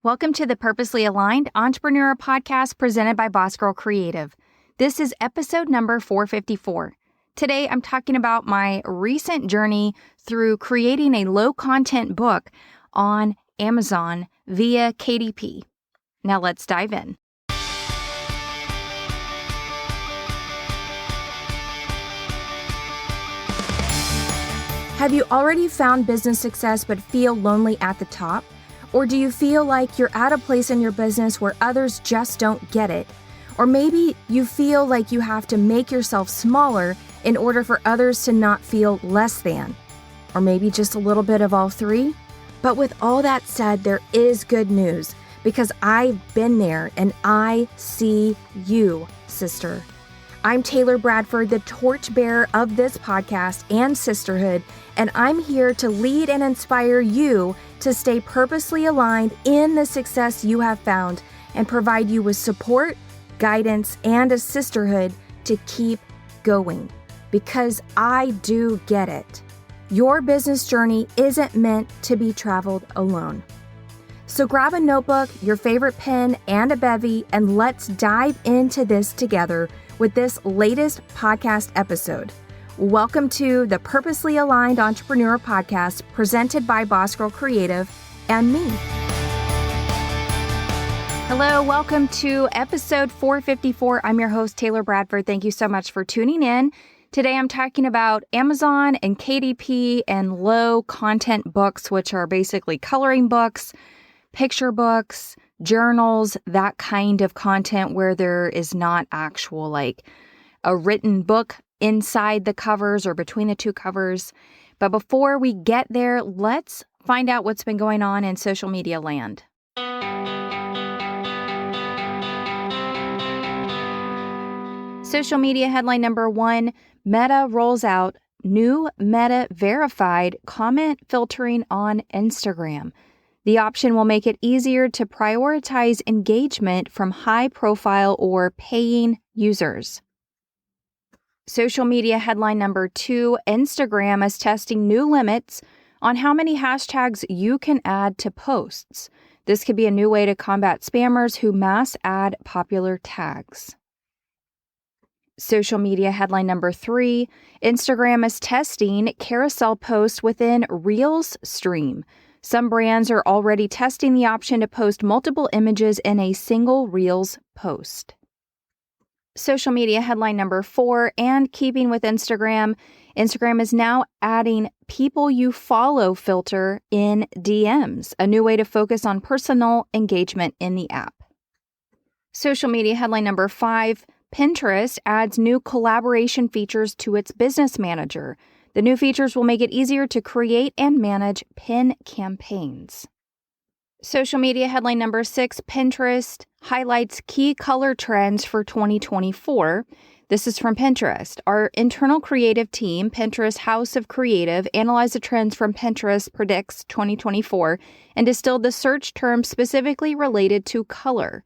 Welcome to the Purposely Aligned Entrepreneur Podcast presented by Boss Girl Creative. This is episode number 454. Today, I'm talking about my recent journey through creating a low-content book on Amazon via KDP. Now let's dive in. Have you already found business success but feel lonely at the top? Or do you feel like you're at a place in your business where others just don't get it? Or maybe you feel like you have to make yourself smaller in order for others to not feel less than. Or maybe just a little bit of all three. But with all that said, there is good news because I've been there and I see you, sister. I'm Taylor Bradford, the torchbearer of this podcast and sisterhood, and I'm here to lead and inspire you to stay purposely aligned in the success you have found and provide you with support, guidance, and a sisterhood to keep going. Because I do get it. Your business journey isn't meant to be traveled alone. So grab a notebook, your favorite pen, and a bevy, and let's dive into this together with this latest podcast episode. Welcome to the Purposely Aligned Entrepreneur Podcast presented by Boss Girl Creative and me. Hello, welcome to episode 454. I'm your host, Taylor Bradford. Thank you so much for tuning in. Today I'm talking about Amazon and KDP and low content books, which are basically coloring books, picture books, journals, that kind of content where there is not actual like a written book inside the covers or between the two covers. But before we get there, let's find out what's been going on in social media land. Social media headline number 1, Meta rolls out new Meta verified comment filtering on Instagram. The option will make it easier to prioritize engagement from high-profile or paying users. Social media headline number 2, Instagram is testing new limits on how many hashtags you can add to posts. This could be a new way to combat spammers who mass add popular tags. Social media headline number 3, Instagram is testing carousel posts within Reels stream. Some brands are already testing the option to post multiple images in a single Reels post. Social media headline number 4, and keeping with Instagram, Instagram is now adding people you follow filter in DMs, a new way to focus on personal engagement in the app. Social media headline number 5, Pinterest adds new collaboration features to its business manager. The new features will make it easier to create and manage pin campaigns. Social media headline number 6, Pinterest highlights key color trends for 2024. This is from Pinterest. Our internal creative team, Pinterest House of Creative, analyzed the trends from Pinterest Predicts 2024 and distilled the search terms specifically related to color.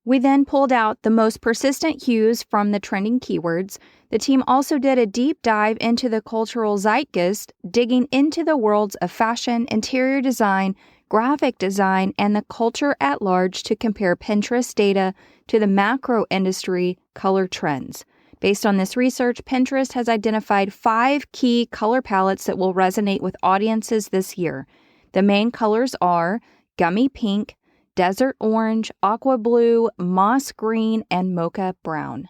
We then pulled out the most persistent hues from the trending keywords. The team also did a deep dive into the cultural zeitgeist, digging into the worlds of fashion, interior design, graphic design, and the culture at large to compare Pinterest data to the macro industry color trends. Based on this research, Pinterest has identified 5 key color palettes that will resonate with audiences this year. The main colors are gummy pink, desert orange, aqua blue, moss green, and mocha brown.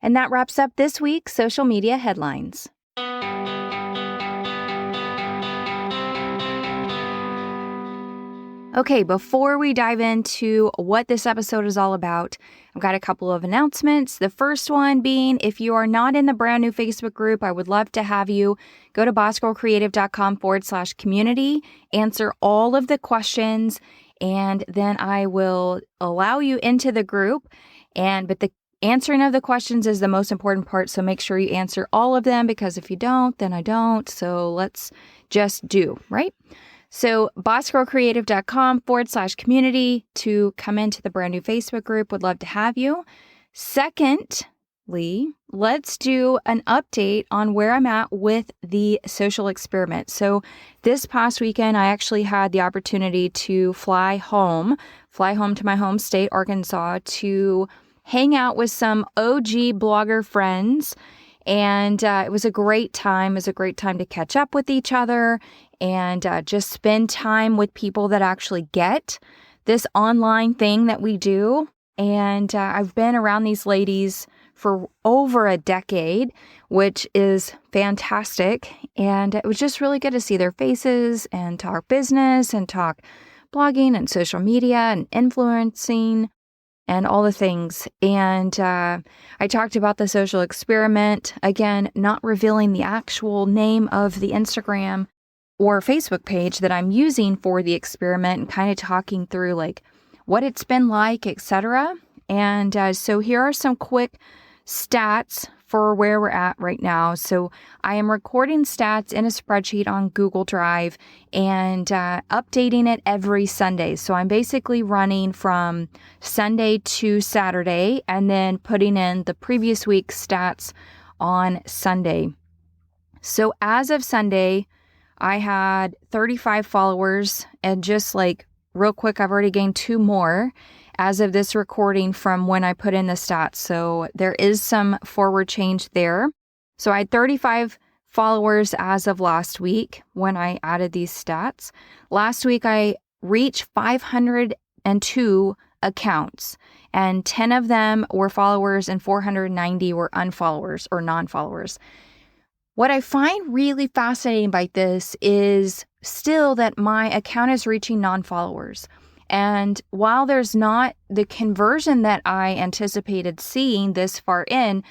And that wraps up this week's social media headlines. Okay, before we dive into what this episode is all about, I've got a couple of announcements. The first one being, if you are not in the brand new Facebook group, I would love to have you go to bossgirlcreative.com/community, answer all of the questions, and then I will allow you into the group. But the answering of the questions is the most important part, so make sure you answer all of them, because if you don't, then I don't. So let's just do, right? So bossgirlcreative.com/community to come into the brand new Facebook group. Would love to have you. Second, let's do an update on where I'm at with the social experiment. So this past weekend, I actually had the opportunity to fly home to my home state, Arkansas, to hang out with some OG blogger friends. And it was a great time. It was a great time to catch up with each other and just spend time with people that actually get this online thing that we do. And I've been around these ladies for over a decade, which is fantastic. And it was just really good to see their faces and talk business and talk blogging and social media and influencing and all the things. And I talked about the social experiment, again, not revealing the actual name of the Instagram or Facebook page that I'm using for the experiment, and kind of talking through like what it's been like, etc. And so here are some quick stats for where we're at right now. So I am recording stats in a spreadsheet on Google Drive and updating it every Sunday. So I'm basically running from Sunday to Saturday and then putting in the previous week's stats on Sunday. So as of Sunday, I had 35 followers, and just like real quick, I've already gained 2 more as of this recording from when I put in the stats. So there is some forward change there. So I had 35 followers as of last week when I added these stats. Last week, I reached 502 accounts, and 10 of them were followers and 490 were unfollowers or non-followers. What I find really fascinating by this is still that my account is reaching non-followers. And while there's not the conversion that I anticipated seeing this far in,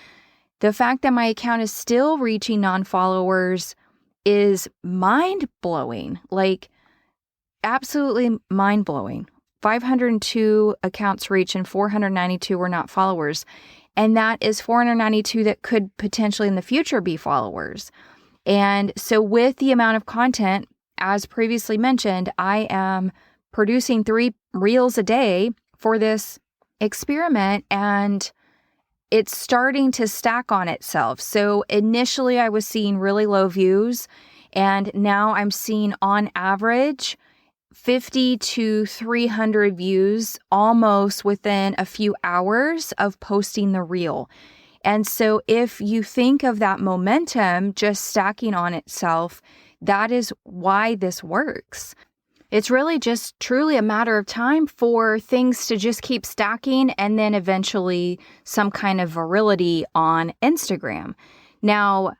the fact that my account is still reaching non-followers is mind-blowing, like absolutely mind-blowing. 502 accounts reached and 492 were not followers. And that is 492 that could potentially in the future be followers. And so with the amount of content, as previously mentioned, I am producing 3 reels a day for this experiment, and it's starting to stack on itself. So initially I was seeing really low views, and now I'm seeing on average 50 to 300 views almost within a few hours of posting the reel. And so if you think of that momentum just stacking on itself, that is why this works. It's really just truly a matter of time for things to just keep stacking and then eventually some kind of virility on Instagram. Now,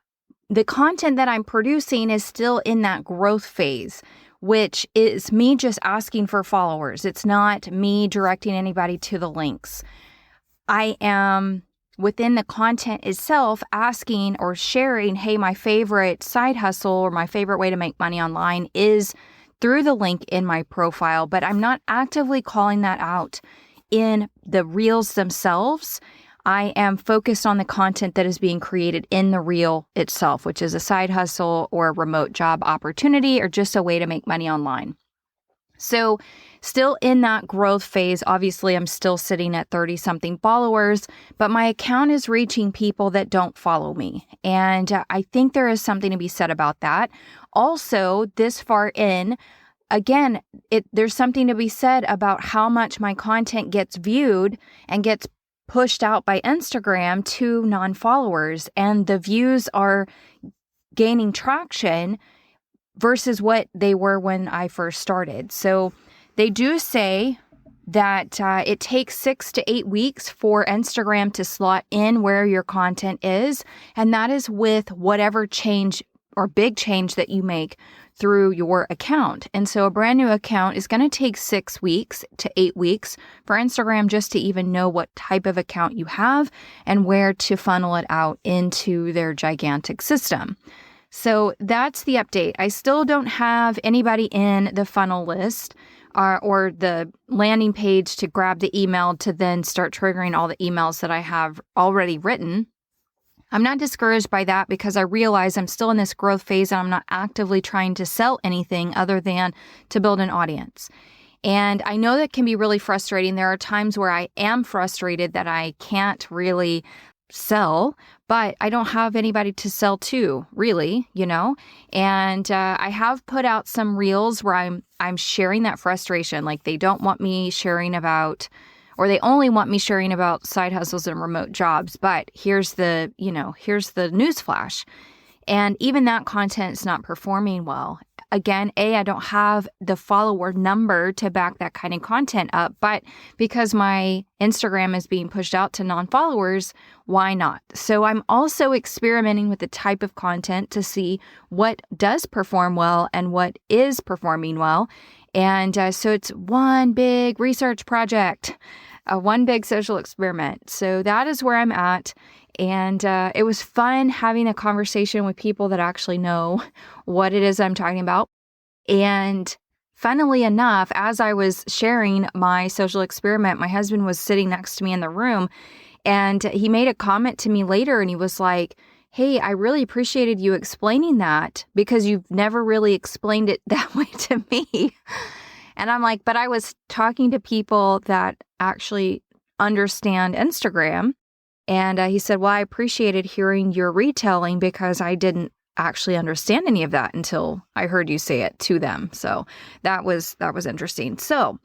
the content that I'm producing is still in that growth phase, which is me just asking for followers. It's not me directing anybody to the links. I am within the content itself asking or sharing, hey, my favorite side hustle or my favorite way to make money online is through the link in my profile, but I'm not actively calling that out in the reels themselves. I am focused on the content that is being created in the reel itself, which is a side hustle or a remote job opportunity or just a way to make money online. So still in that growth phase, obviously I'm still sitting at 30 something followers, but my account is reaching people that don't follow me. And I think there is something to be said about that. Also, this far in, again, there's something to be said about how much my content gets viewed and gets pushed out by Instagram to non-followers, and the views are gaining traction versus what they were when I first started. So they do say that it takes 6 to 8 weeks for Instagram to slot in where your content is, and that is with whatever change or big change that you make through your account. And so a brand new account is going to take 6 weeks to 8 weeks for Instagram just to even know what type of account you have and where to funnel it out into their gigantic system. So that's the update. I still don't have anybody in the funnel list or the landing page to grab the email to then start triggering all the emails that I have already written. I'm not discouraged by that because I realize I'm still in this growth phase and I'm not actively trying to sell anything other than to build an audience. And I know that can be really frustrating. There are times where I am frustrated that I can't really sell, but I don't have anybody to sell to, really, And I have put out some reels where I'm sharing that frustration. Like, they don't want me sharing about, or they only want me sharing about side hustles and remote jobs. But here's the news flash. And even that content is not performing well. Again, I don't have the follower number to back that kind of content up, but because my Instagram is being pushed out to non-followers, why not? So I'm also experimenting with the type of content to see what does perform well and what is performing well. And so it's one big research project, one big social experiment. So that is where I'm at. And it was fun having a conversation with people that actually know what it is I'm talking about. And funnily enough, as I was sharing my social experiment, my husband was sitting next to me in the room, and he made a comment to me later, and he was like, "Hey, I really appreciated you explaining that because you've never really explained it that way to me." And I'm like, but I was talking to people that actually understand Instagram. And he said, well, I appreciated hearing your retelling because I didn't actually understand any of that until I heard you say it to them. So that was interesting. So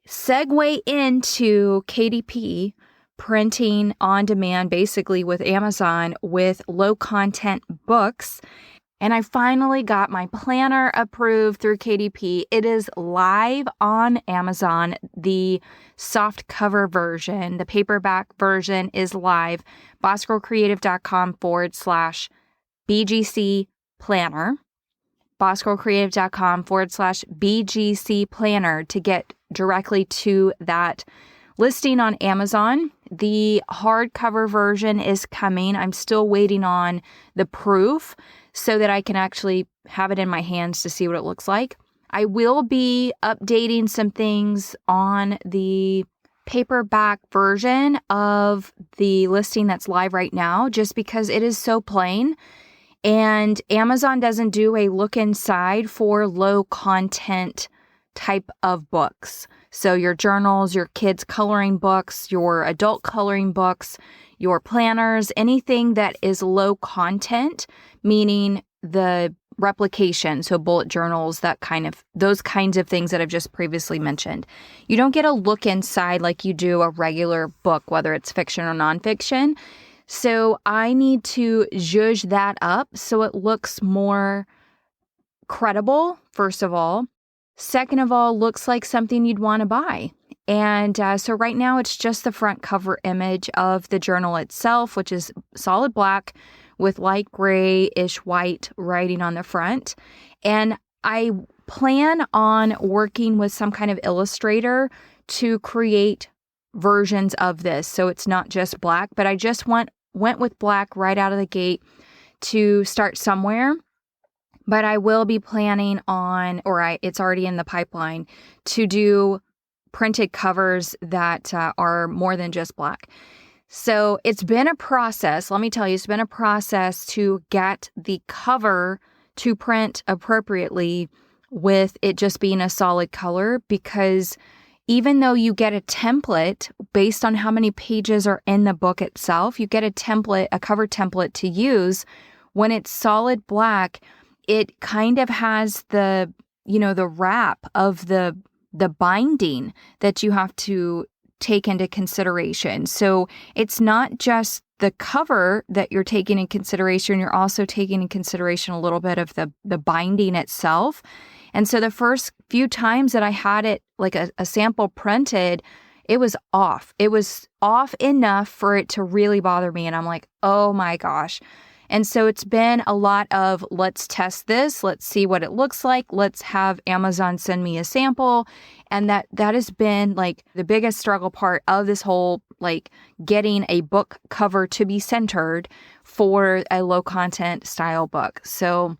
segue into KDP, printing on demand, basically with Amazon with low content books. And I finally got my planner approved through KDP. It is live on Amazon. The soft cover version, the paperback version is live. bossgirlcreative.com/BGC planner. bossgirlcreative.com/BGC planner to get directly to that listing on Amazon. The hardcover version is coming. I'm still waiting on the proof so that I can actually have it in my hands to see what it looks like. I will be updating some things on the paperback version of the listing that's live right now, just because it is so plain. And Amazon doesn't do a look inside for low content type of books. So your journals, your kids' coloring books, your adult coloring books, your planners, anything that is low content, meaning the replication, so bullet journals, those kinds of things that I've just previously mentioned. You don't get a look inside like you do a regular book, whether it's fiction or nonfiction. So I need to zhuzh that up so it looks more credible, first of all. Second of all, looks like something you'd want to buy. And so right now it's just the front cover image of the journal itself, which is solid black with light grayish white writing on the front. And I plan on working with some kind of illustrator to create versions of this. So it's not just black, but I just went with black right out of the gate to start somewhere. But I will be planning on, it's already in the pipeline, to do printed covers that are more than just black. So it's been a process. Let me tell you, it's been a process to get the cover to print appropriately with it just being a solid color, because even though you get a template based on how many pages are in the book itself, you get a cover template to use. When it's solid black, it kind of has the wrap of the binding that you have to take into consideration. So it's not just the cover that you're taking in consideration, you're also taking in consideration a little bit of the binding itself. And so the first few times that I had it like a sample printed, it was off. It was off enough for it to really bother me. And I'm like, oh my gosh. And so it's been a lot of, let's test this. Let's see what it looks like. Let's have Amazon send me a sample. And that has been like the biggest struggle part of this whole, like, getting a book cover to be centered for a low content style book. So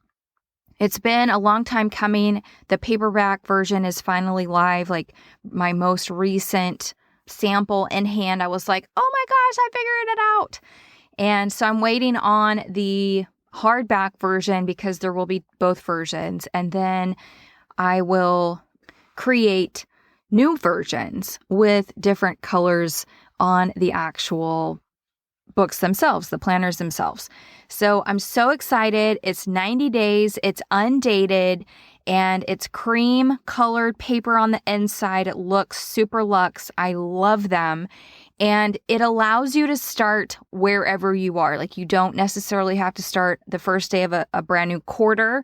it's been a long time coming. The paperback version is finally live. Like, my most recent sample in hand, I was like, oh my gosh, I figured it out. And so I'm waiting on the hardback version because there will be both versions. And then I will create new versions with different colors on the actual books themselves, the planners themselves. So I'm so excited. It's 90 days. It's undated. And it's cream colored paper on the inside. It looks super luxe. I love them. And it allows you to start wherever you are. Like, you don't necessarily have to start the first day of a brand new quarter,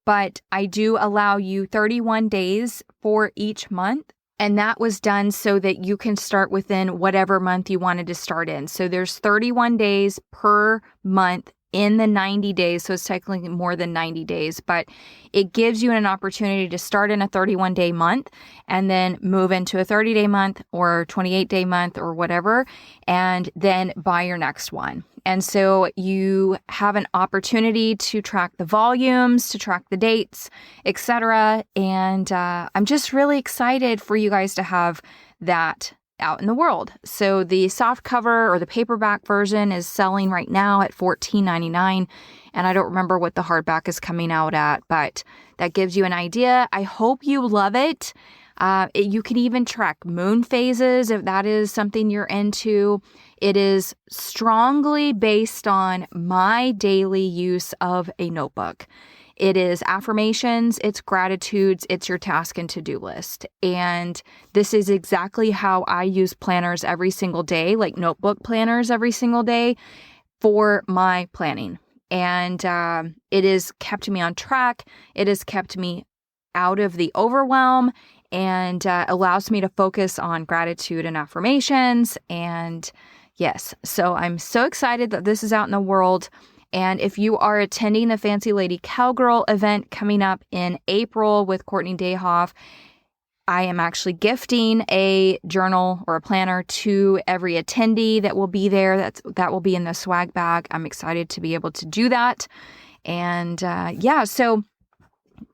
but I do allow you 31 days for each month. And that was done so that you can start within whatever month you wanted to start in. So there's 31 days per month in the 90 days. So it's technically more than 90 days, but it gives you an opportunity to start in a 31-day month and then move into a 30-day month or 28-day month or whatever, and then buy your next one. And so you have an opportunity to track the volumes, to track the dates, etc. And I'm just really excited for you guys to have that out in the world. So the soft cover or the paperback version is selling right now at $14.99. And I don't remember what the hardback is coming out at, but that gives you an idea. I hope you love it. You can even track moon phases if that is something you're into. It is strongly based on my daily use of a notebook. It is affirmations, it's gratitudes, it's your task and to-do list. And this is exactly how I use planners every single day, like notebook planners every single day for my planning. And it has kept me on track. It has kept me out of the overwhelm and allows me to focus on gratitude and affirmations. And yes, so I'm so excited that this is out in the world. And if you are attending the Fancy Lady Cowgirl event coming up in April with Courtney Dayhoff, I am actually gifting a journal or a planner to every attendee that will be there. That will be in the swag bag. I'm excited to be able to do that. And so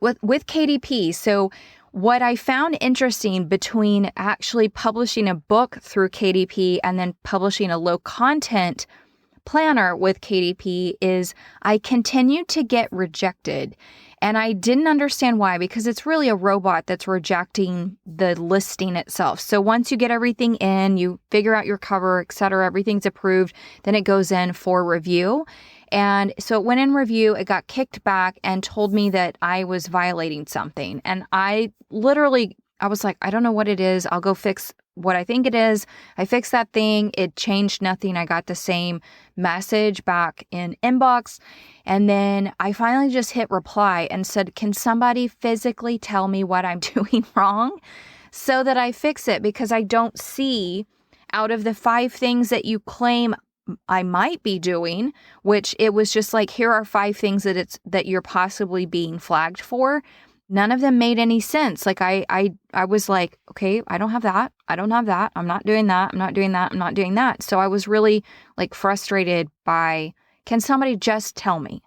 with KDP, so what I found interesting between actually publishing a book through KDP and then publishing a low content planner with KDP is I continued to get rejected. And I didn't understand why, because it's really a robot that's rejecting the listing itself. So once you get everything in, you figure out your cover, etc., everything's approved, then it goes in for review. And so it went in review, it got kicked back and told me that I was violating something. And I was like, I don't know what it is. I'll go fix what I think it is. I fixed that thing. It changed nothing. I got the same message back in inbox. And then I finally just hit reply and said, can somebody physically tell me what I'm doing wrong so that I fix it? Because I don't see, out of the 5 things that you claim I might be doing, which it was just like, here are 5 things that you're possibly being flagged for. None of them made any sense. Like I was like, okay, I don't have that. I don't have that. I'm not doing that. I'm not doing that. I'm not doing that. So I was really like frustrated by, can somebody just tell me?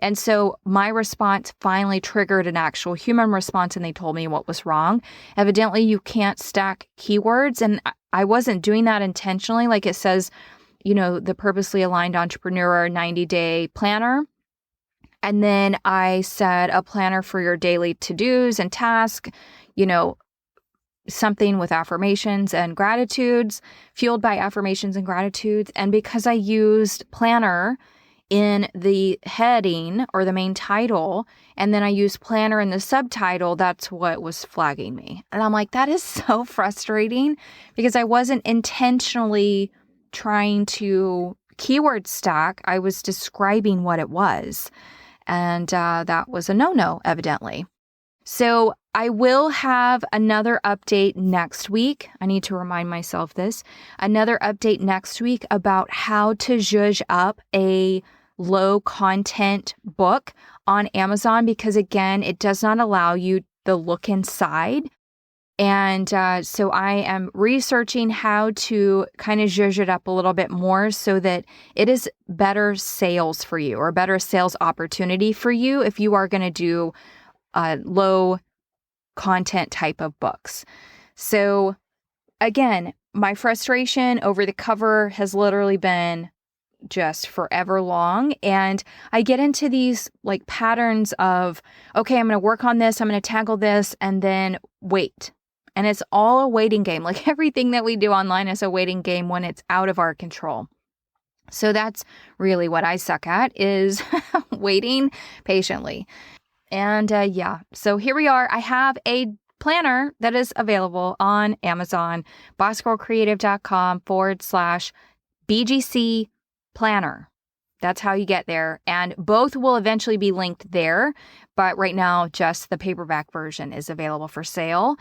And so my response finally triggered an actual human response, and they told me what was wrong. Evidently, you can't stack keywords, and I wasn't doing that intentionally. Like it says, the Purposely Aligned Entrepreneur 90-day planner. And then I said a planner for your daily to-dos and tasks, something with affirmations and gratitudes, fueled by affirmations and gratitudes. And because I used planner in the heading or the main title, and then I used planner in the subtitle, that's what was flagging me. And I'm like, that is so frustrating, because I wasn't intentionally trying to keyword stack. I was describing what it was. And that was a no-no, evidently. So I will have another update next week. I need to remind myself this. Another update next week about how to zhuzh up a low content book on Amazon, because again, it does not allow you the look inside. And so I am researching how to kind of zhuzh it up a little bit more so that it is better sales for you, or a better sales opportunity for you if you are going to do low content type of books. So again, my frustration over the cover has literally been just forever long. And I get into these like patterns of, okay, I'm going to work on this, I'm going to tackle this, and then wait. And it's all a waiting game. Like everything that we do online is a waiting game when it's out of our control. So that's really what I suck at, is waiting patiently. And so here we are. I have a planner that is available on Amazon, bossgirlcreative.com/BGC planner. That's how you get there. And both will eventually be linked there. But right now, just the paperback version is available for sale.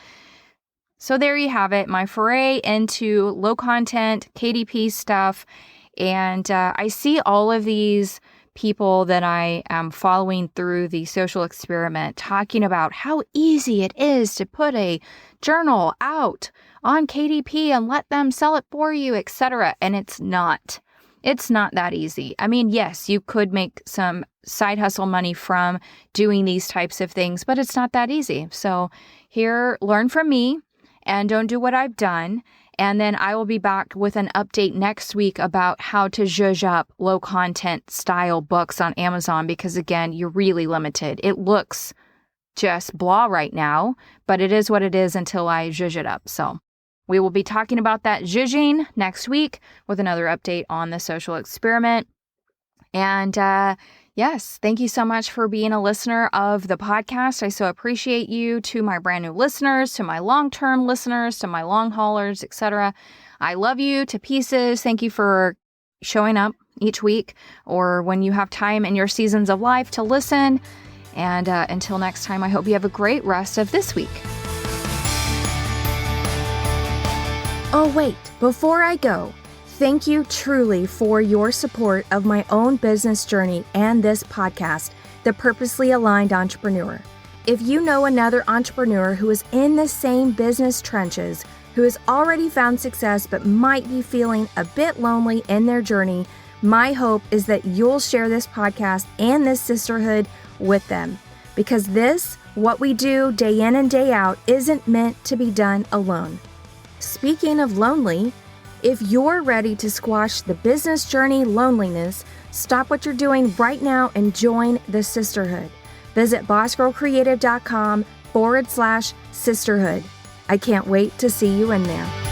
So there you have it, my foray into low content KDP stuff. And I see all of these people that I am following through the social experiment talking about how easy it is to put a journal out on KDP and let them sell it for you, etc. And it's not. It's not that easy. I mean, yes, you could make some side hustle money from doing these types of things, but it's not that easy. So here, learn from me and don't do what I've done. And then I will be back with an update next week about how to zhuzh up low content style books on Amazon, because again, you're really limited. It looks just blah right now, but it is what it is until I zhuzh it up. So we will be talking about that zhuzhing next week with another update on the social experiment. And yes, thank you so much for being a listener of the podcast. I so appreciate you. To my brand new listeners, to my long-term listeners, to my long haulers, etc. I love you to pieces. Thank you for showing up each week or when you have time in your seasons of life to listen. And until next time, I hope you have a great rest of this week. Oh, wait, before I go, thank you truly for your support of my own business journey and this podcast, The Purposely Aligned Entrepreneur. If you know another entrepreneur who is in the same business trenches, who has already found success but might be feeling a bit lonely in their journey, my hope is that you'll share this podcast and this sisterhood with them. Because this, what we do day in and day out, isn't meant to be done alone. Speaking of lonely, if you're ready to squash the business journey loneliness, stop what you're doing right now and join the sisterhood. Visit bossgirlcreative.com/sisterhood. I can't wait to see you in there.